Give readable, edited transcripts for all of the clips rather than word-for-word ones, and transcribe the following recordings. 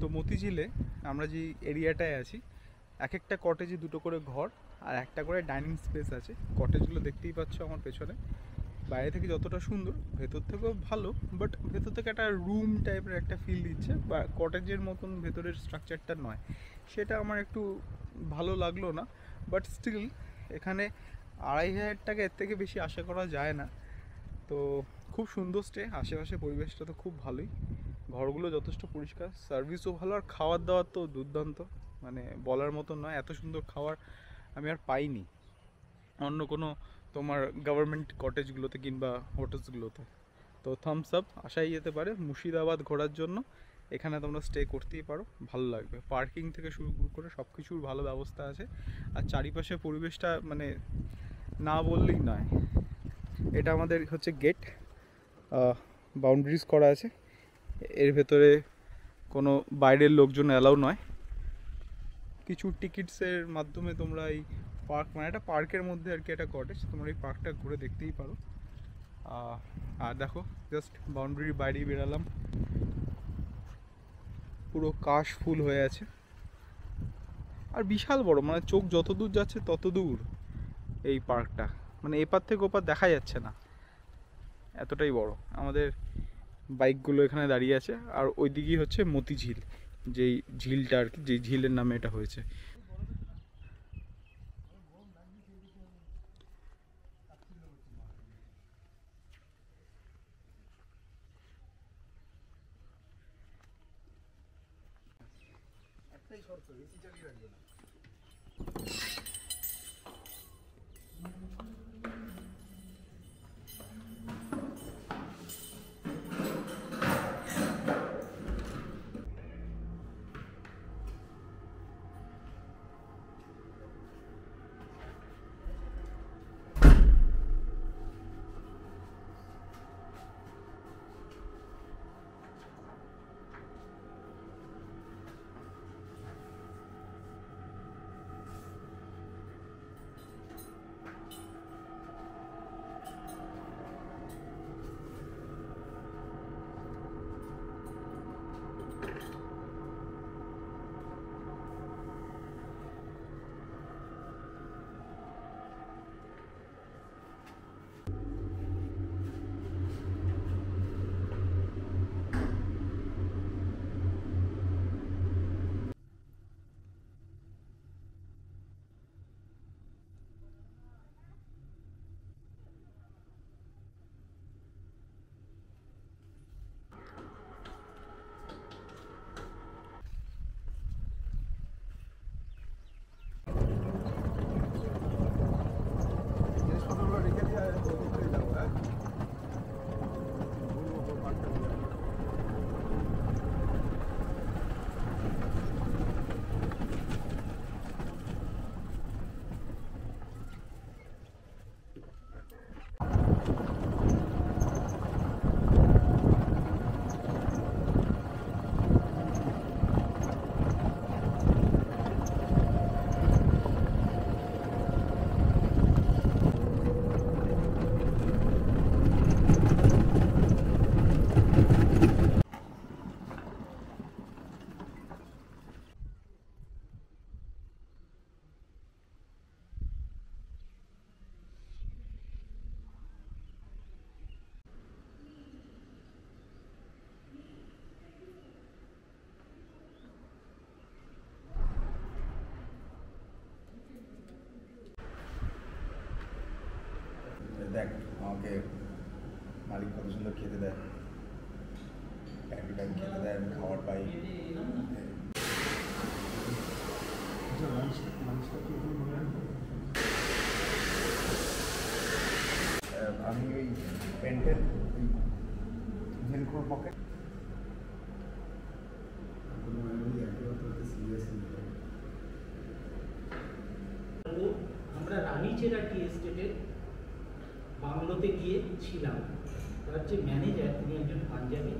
তো মতিঝিলে আমরা যে এরিয়াটায় আছি, এক একটা কটেজে দুটো করে ঘর আর একটা করে ডাইনিং স্পেস আছে। কটেজগুলো দেখতেই পাচ্ছ আমার পেছনে। বাইরে থেকে যতটা সুন্দর, ভেতর থেকেও ভালো, বাট ভেতর থেকে একটা রুম টাইপের একটা ফিল দিচ্ছে, বা কটেজের মতন ভেতরের স্ট্রাকচারটা নয়, সেটা আমার একটু ভালো লাগলো না। বাট স্টিল এখানে 2,500 টাকা এর থেকে বেশি আশা করা যায় না। তো খুব সুন্দর স্টে, আশেপাশে পরিবেশটা তো খুব ভালোই, ঘরগুলো যথেষ্ট পরিষ্কার, সার্ভিসও ভালো, আর খাবার দাবার তো দুর্দান্ত, মানে বলার মতো নয়। এত সুন্দর খাবার আমি আর পাইনি অন্য কোনো তোমার গভর্নমেন্ট কটেজগুলোতে কিংবা হোটেলসগুলোতে। তো থামস আপ, আসাই যেতে পারে মুর্শিদাবাদ ঘোরার জন্য। এখানে তোমরা স্টে করতেই পারো, ভালো লাগবে। পার্কিং থেকে শুরু করে সব কিছুর ভালো ব্যবস্থা আছে, আর চারিপাশে পরিবেশটা মানে না বললেই নয়। এটা আমাদের হচ্ছে গেট, বাউন্ডারিজ করা আছে, এর ভেতরে কোনো বাইরের লোকজন অ্যালাউ নয়। কিছু টিকিটসের মাধ্যমে তোমরা এই পার্ক, মানে একটা পার্কের মধ্যে আর কি একটা কটেজ, তোমরা এই পার্কটা ঘুরে দেখতেই পারো। আর দেখো, জাস্ট বাউন্ডারির বাইরে বেরালাম, পুরো কাশ ফুল হয়ে আছে, আর বিশাল বড়, মানে চোখ যত দূর যাচ্ছে তত দূর এই পার্কটা, মানে এপার থেকে ওপার দেখা যাচ্ছে না, এতটাই বড়। আমাদের বাইকগুলো এখানে দাঁড়িয়ে আছে, আর ওইদিকেই হচ্ছে মতিঝিল, যেই ঝিলটা আর কি, যেই ঝিলের নামে এটা হয়েছে। দেখ আমাকে মালিক কত সুন্দর খেতে দেয়, টাইম টু টাইম খেতে দেয়, আমি খাবার পাই। আমি ওই পেন্টের ভেলক্রোর পকেট আমরা রানীচেরা টি এস্টেটের বাংলোতে গিয়ে ছিলাম। তার যে ম্যানেজার, তিনি একজন পাঞ্জাবি,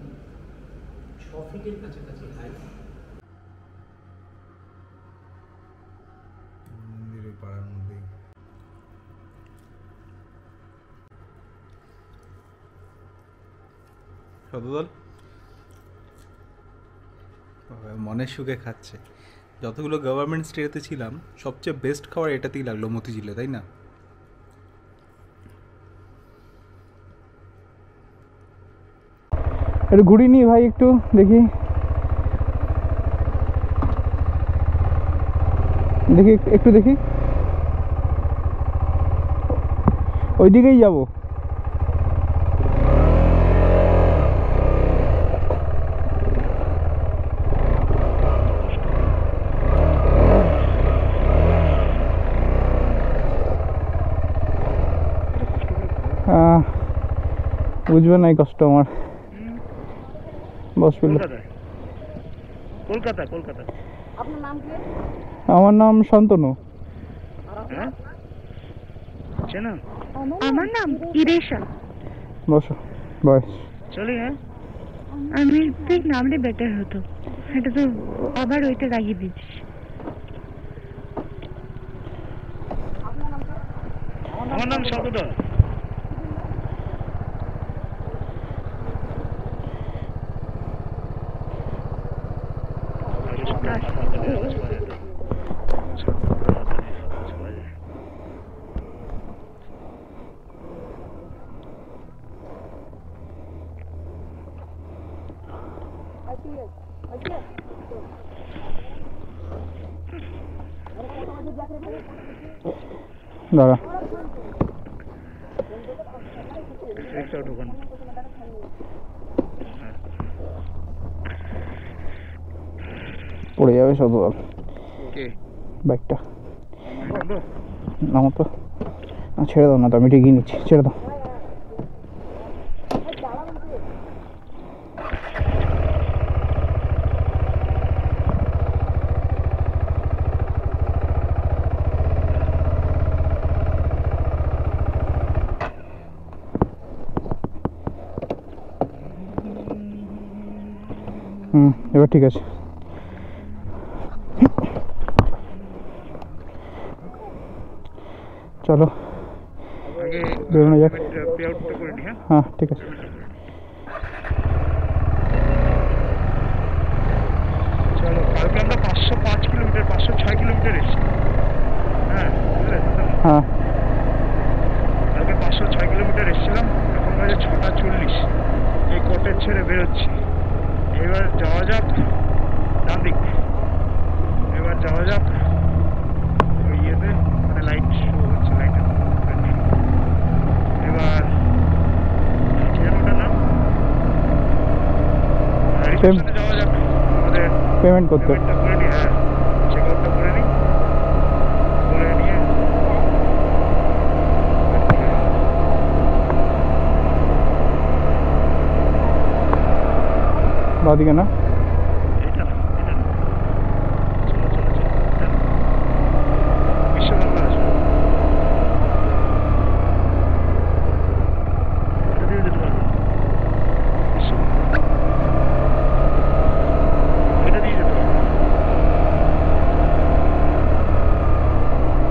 6 ফিটের কাছাকাছি হাইট। মন্দিরের পাড়ার মধ্যেই। শতদল মনের সুখে খাচ্ছে। যতগুলো গভর্নমেন্ট স্টেতে ছিলাম সবচেয়ে বেস্ট খাবার এটাতেই লাগলো, মতিঝিলে, তাই না? একটু ঘুরিয়ে নি ভাই, একটু দেখি দেখি একটু দেখি, ওইদিকেই যাবো। বুঝবে না এই কষ্ট আমার। বস কলকাতা কলকাতা। আপনার নাম কি? আমার নাম শান্তনু। হ্যাঁ চেনা? আমার নাম ইরেশা। বসো, বয়স চলি। হ্যাঁ আমি ঠিক নামলে বেটার হতো, এটা তো আবার ওইটা লাগিয়ে দিচ্ছিস। আমার নাম শতদল। দাঁড়া, একটা ঢোকান। পড়ে যাবে শুধু কে বাইকটা। নামবো? নামো তো। ছেড়ে দাও না তো, আমি ঠিকই নিচ্ছি, ছেড়ে দাও। এবার ঠিক আছে। চলো আগে বেরোনো যাক। পে আউটটা করে নি। হ্যাঁ হ্যাঁ ঠিক আছে। চলো, কালকে আমরা 505 কিলোমিটার 506 কিলোমিটার এসেছি। হ্যাঁ বুঝলে? হ্যাঁ কালকে 506 কিলোমিটার এসেছিলাম, এখন বাজে 6:40। এই কটেজ ছেড়ে বেরোচ্ছি। এবার যাওয়া যাক ডান দিক। এবার যাওয়া যাক ওই ইয়েতে, মানে লাইট শো হচ্ছে, লাইটের। এবার কি যেন ওটার নাম, রিসেপশনে যাওয়া যাক। আমাদের পেমেন্ট করতে। পেমেন্টটা করে নিই। হ্যাঁ চেক আউটটা করে নিই, করে নিয়ে বাদিকে না, এটা না, এটা না। চলো চলো চলো, এটা না। বিশ্ববাংলা আসবে। এটা দিয়ে যেতে পারবো না। বিশ্ববাংলা। এটা দিয়ে যেতে পারবো না।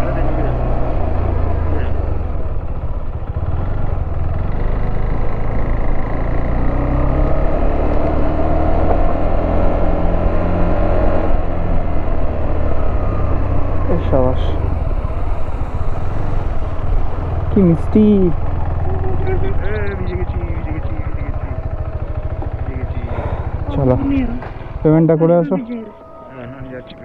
এটা দিয়ে ঢুকে যাবো। ঢুকে যাবো। সাবাস, কি মিষ্টি। ভিজে গেছি ভিজে গেছি ভিজে গেছি ভিজে গেছি। চলো পেমেন্টটা করে আসো। হ্যাঁ আমি যাচ্ছি।